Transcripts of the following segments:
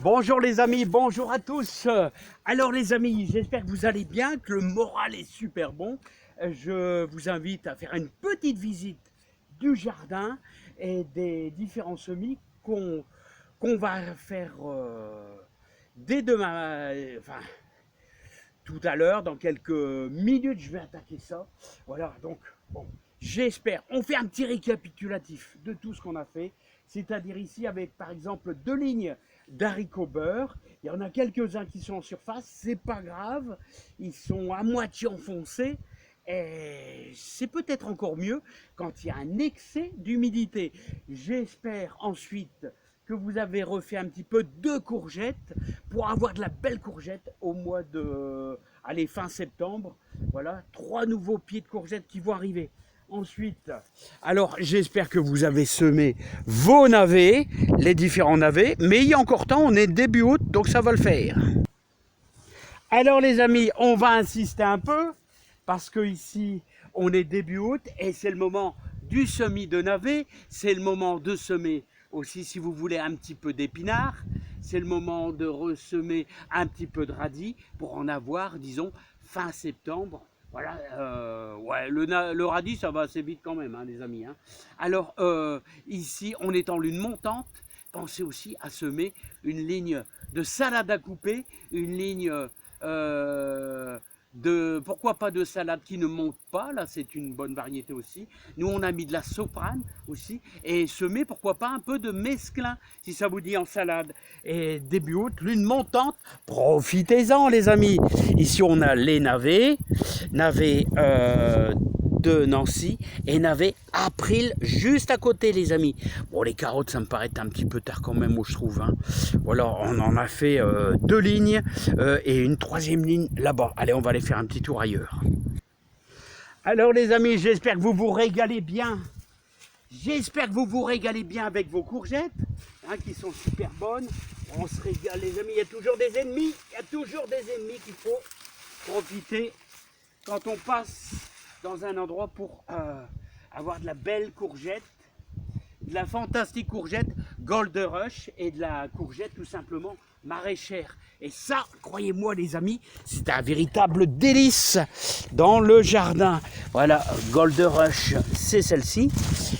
Bonjour les amis, bonjour à tous. Alors les amis, j'espère que vous allez bien, que le moral est super bon. Je vous invite à faire une petite visite du jardin et des différents semis qu'on va faire dès demain, enfin tout à l'heure, dans quelques minutes, je vais attaquer ça. Voilà, donc bon, j'espère. On fait un petit récapitulatif de tout ce qu'on a fait. C'est-à-dire ici avec par exemple 2 lignes d'haricots beurre. Il y en a quelques-uns qui sont en surface, c'est pas grave. Ils sont à moitié enfoncés. Et c'est peut-être encore mieux quand il y a un excès d'humidité. J'espère ensuite que vous avez refait un petit peu de courgettes pour avoir de la belle courgette au mois de fin septembre. Voilà, 3 nouveaux pieds de courgettes qui vont arriver. Ensuite, alors j'espère que vous avez semé vos navets, les différents navets, mais il y a encore temps, on est début août, donc ça va le faire. Alors les amis, on va insister un peu, parce que ici, on est début août, et c'est le moment du semis de navets, c'est le moment de semer aussi, si vous voulez, un petit peu d'épinards, c'est le moment de ressemer un petit peu de radis, pour en avoir, disons, fin septembre. Voilà, ouais, le radis, ça va assez vite quand même, hein, les amis. Hein. Alors, ici, on est en lune montante. Pensez aussi à semer une ligne de salade à couper, une ligne pourquoi pas de salade qui ne monte pas, là c'est une bonne variété aussi. Nous on a mis de la soprane aussi, et semer pourquoi pas un peu de mesclun, si ça vous dit en salade. Et début août, lune montante, profitez-en les amis. Ici on a les navets de Nancy et navets April juste à côté les amis. Bon les carottes ça me paraît un petit peu tard quand même où je trouve. Hein. Voilà, on en a fait 2 lignes et une 3e ligne là-bas. Allez, on va aller faire un petit tour ailleurs. Alors les amis, j'espère que vous vous régalez bien. J'espère que vous vous régalez bien avec vos courgettes, hein, qui sont super bonnes. On se régale les amis, il y a toujours des ennemis, qu'il faut profiter quand on passe dans un endroit pour avoir de la belle courgette, de la fantastique courgette Gold Rush et de la courgette tout simplement maraîchère. Et ça, croyez-moi les amis, c'est un véritable délice dans le jardin. Voilà, Gold Rush, c'est celle-ci.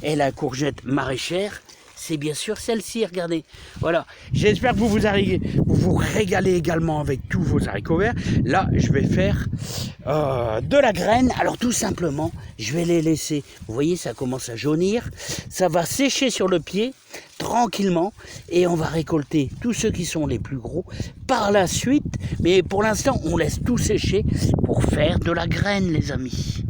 Et la courgette maraîchère, c'est bien sûr celle-ci, regardez. Voilà, j'espère que vous vous régalez également avec tous vos haricots verts. Là, je vais faire de la graine. Alors tout simplement, je vais les laisser. Vous voyez, ça commence à jaunir. Ça va sécher sur le pied tranquillement et on va récolter tous ceux qui sont les plus gros par la suite. Mais pour l'instant, on laisse tout sécher pour faire de la graine, les amis.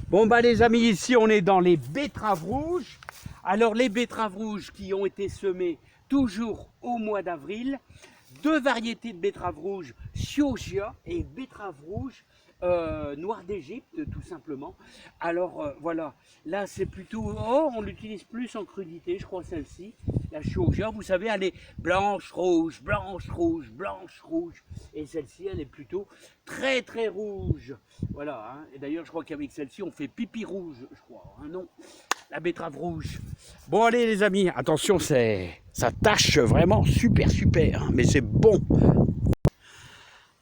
Bon bah les amis, ici on est dans les betteraves rouges. Alors les betteraves rouges qui ont été semées toujours au mois d'avril, 2 variétés de betteraves rouges, Chioggia et betterave rouge noire d'Égypte tout simplement. Alors voilà, là c'est plutôt, on l'utilise plus en crudité, je crois celle-ci, la Chioggia, vous savez elle est blanche, rouge, blanche, rouge, blanche, rouge, et celle-ci elle est plutôt très très rouge. Voilà, hein. Et d'ailleurs je crois qu'avec celle-ci on fait pipi rouge, je crois, hein, non, la betterave rouge. Bon allez les amis, attention, ça tâche vraiment super, hein, mais c'est bon.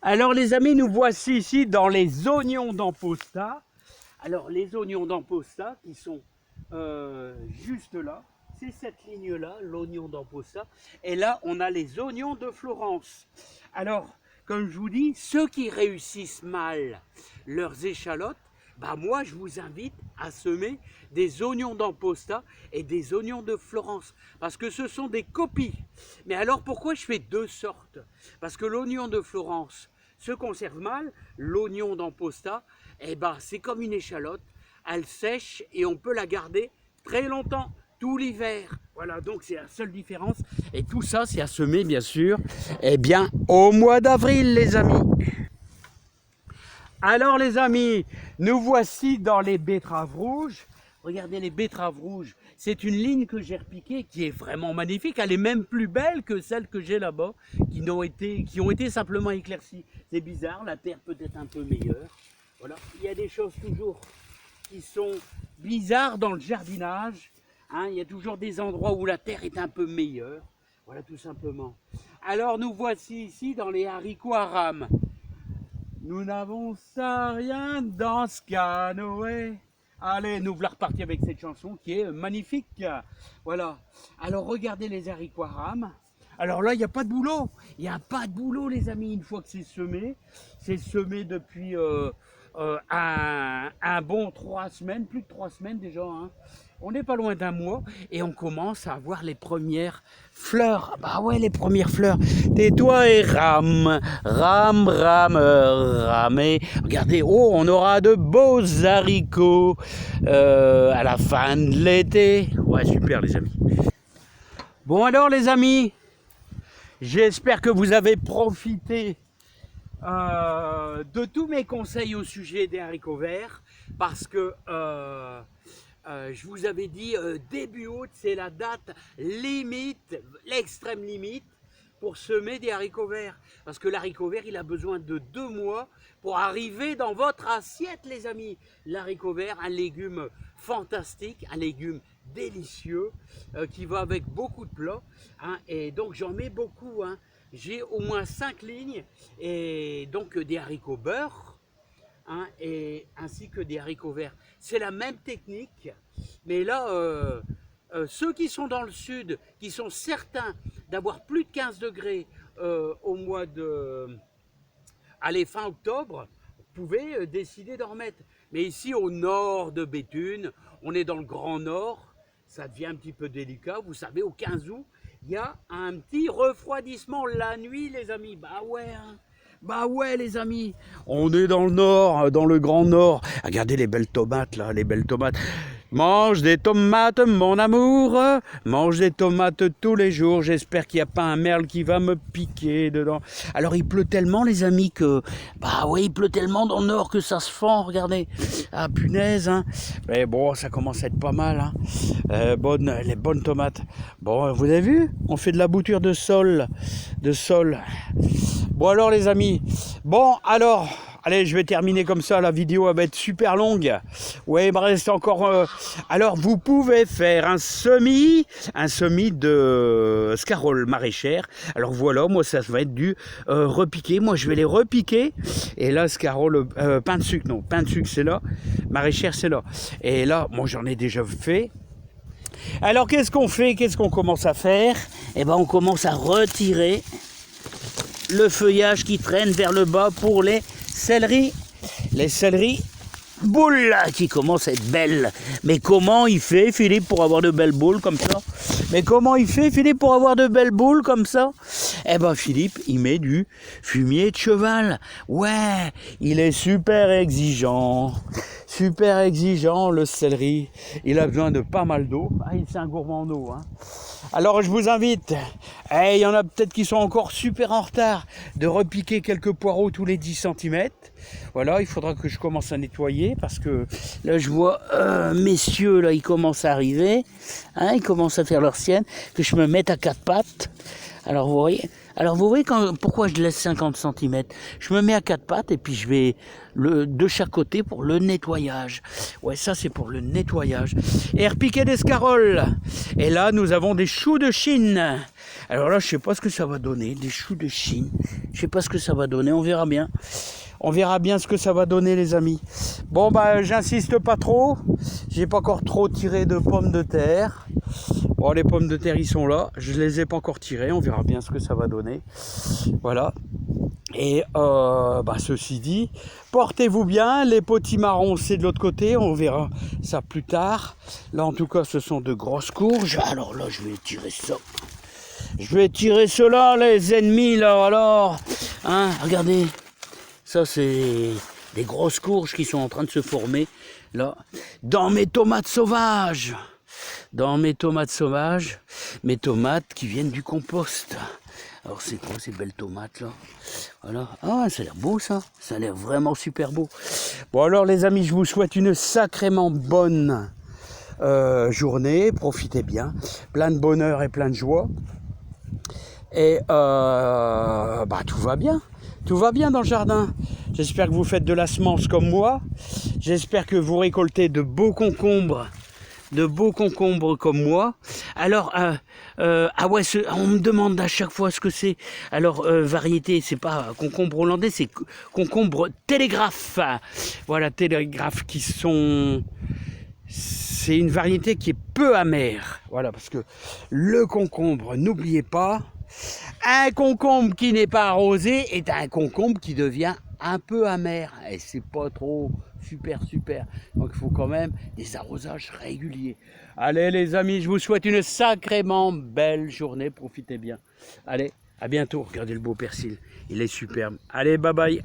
Alors les amis, nous voici ici dans les oignons d'Amposta. Alors les oignons d'Amposta qui sont juste là, c'est cette ligne-là, l'oignon d'Amposta. Et là, on a les oignons de Florence. Alors, comme je vous dis, ceux qui réussissent mal leurs échalotes, bah moi je vous invite à semer des oignons d'Amposta et des oignons de Florence, parce que ce sont des copies. Mais alors pourquoi je fais 2 sortes? Parce que l'oignon de Florence se conserve mal, l'oignon d'Amposta, eh ben, c'est comme une échalote, elle sèche et on peut la garder très longtemps, tout l'hiver. Voilà, donc c'est la seule différence. Et tout ça, c'est à semer bien sûr, eh bien, au mois d'avril les amis. Alors les amis, nous voici dans les betteraves rouges. Regardez les betteraves rouges, c'est une ligne que j'ai repiquée qui est vraiment magnifique. Elle est même plus belle que celles que j'ai là-bas, qui ont été simplement éclaircies. C'est bizarre, la terre peut être un peu meilleure. Voilà, il y a des choses toujours qui sont bizarres dans le jardinage. Hein, il y a toujours des endroits où la terre est un peu meilleure. Voilà tout simplement. Alors nous voici ici dans les haricots à rame. Nous n'avons ça rien dans ce canoë. Allez, nous voilà repartis avec cette chanson qui est magnifique. Voilà. Alors regardez les haricots à rame. Alors là, il n'y a pas de boulot. Il n'y a pas de boulot, les amis, une fois que c'est semé. C'est semé depuis un bon 3 semaines, plus de 3 semaines déjà. Hein. On n'est pas loin d'un mois et on commence à avoir les premières fleurs. Bah ouais, les premières fleurs. Tais-toi et rame, rame, rame, ramez. Regardez, oh, on aura de beaux haricots à la fin de l'été. Ouais, super les amis. Bon alors les amis, j'espère que vous avez profité de tous mes conseils au sujet des haricots verts parce que je vous avais dit début août, c'est la date limite, l'extrême limite pour semer des haricots verts. Parce que l'haricot vert, il a besoin de 2 mois pour arriver dans votre assiette, les amis. L'haricot vert, un légume fantastique, un légume délicieux qui va avec beaucoup de plats. Hein, et donc j'en mets beaucoup. Hein. J'ai au moins 5 lignes et donc des haricots beurre. Hein, et ainsi que des haricots verts. C'est la même technique, mais là, ceux qui sont dans le sud, qui sont certains d'avoir plus de 15 degrés au mois de... Allez, fin octobre, vous pouvez décider d'en remettre. Mais ici, au nord de Béthune, on est dans le Grand Nord, ça devient un petit peu délicat. Vous savez, au 15 août, il y a un petit refroidissement la nuit, les amis. Bah ouais, hein. Bah ouais les amis, on est dans le nord, dans le grand nord. Regardez les belles tomates là, les belles tomates. Mange des tomates mon amour, mange des tomates tous les jours. J'espère qu'il n'y a pas un merle qui va me piquer dedans. Alors il pleut tellement les amis que, bah ouais il pleut tellement dans le nord que ça se fend, regardez. Ah punaise hein. Mais bon ça commence à être pas mal hein. Les bonnes tomates. Bon vous avez vu, on fait de la bouture de sol. Bon alors les amis, bon alors, allez je vais terminer comme ça, la vidéo elle va être super longue. Ouais il me reste encore, alors vous pouvez faire un semis de scaroles maraîchères. Alors voilà, moi ça va être du repiqué, moi je vais les repiquer. Et là scaroles, pain de sucre c'est là, maraîchère c'est là. Et là, moi j'en ai déjà fait. Alors qu'est-ce qu'on fait, qu'est-ce qu'on commence à faire? Eh ben on commence à retirer le feuillage qui traîne vers le bas pour les céleris boules qui commencent à être belles. Mais comment il fait Philippe pour avoir de belles boules comme ça? Eh ben Philippe, il met du fumier de cheval. Ouais, il est super exigeant le céleri. Il a besoin de pas mal d'eau. Ah, c'est un gourmand en eau. Hein. Alors je vous invite, il y en a peut-être qui sont encore super en retard, de repiquer quelques poireaux tous les 10 cm. Voilà, il faudra que je commence à nettoyer parce que là je vois messieurs, là ils commencent à arriver, hein, ils commencent à faire leur sienne, que je me mette à 4 pattes. Alors vous voyez pourquoi je laisse 50 cm. Je me mets à 4 pattes et puis je vais de chaque côté pour le nettoyage. Ouais, ça c'est pour le nettoyage. Et repiquer des scaroles. Et là nous avons des choux de Chine. Alors là je sais pas ce que ça va donner, des choux de Chine. Je sais pas ce que ça va donner, on verra bien. On verra bien ce que ça va donner les amis. Bon bah j'insiste pas trop. J'ai pas encore trop tiré de pommes de terre. Bon les pommes de terre ils sont là. Je les ai pas encore tirées. On verra bien ce que ça va donner. Voilà. Et ceci dit, portez-vous bien. Les potimarrons c'est de l'autre côté. On verra ça plus tard. Là en tout cas ce sont de grosses courges. Alors là je vais tirer ça. Je vais tirer cela les ennemis là alors. Hein, regardez. Ça, c'est des grosses courges qui sont en train de se former, là, dans mes tomates sauvages. Mes tomates qui viennent du compost. Alors, c'est quoi ces belles tomates, là? Voilà. Ah, ça a l'air beau, ça. Ça a l'air vraiment super beau. Bon, alors, les amis, je vous souhaite une sacrément bonne journée. Profitez bien. Plein de bonheur et plein de joie. Et, tout va bien. Tout va bien dans le jardin. J'espère que vous faites de la semence comme moi. J'espère que vous récoltez de beaux concombres de beaux concombres comme moi. Alors, ah ouais, on me demande à chaque fois ce que c'est. Alors, variété, c'est pas concombre hollandais, c'est concombre télégraphe. Voilà, télégraphe qui sont... C'est une variété qui est peu amère. Voilà, parce que le concombre, n'oubliez pas, un concombre qui n'est pas arrosé est un concombre qui devient un peu amer. Et c'est pas trop super. Donc il faut quand même des arrosages réguliers. Allez les amis, je vous souhaite une sacrément belle journée. Profitez bien. Allez, à bientôt. Regardez le beau persil. Il est superbe. Allez, bye bye.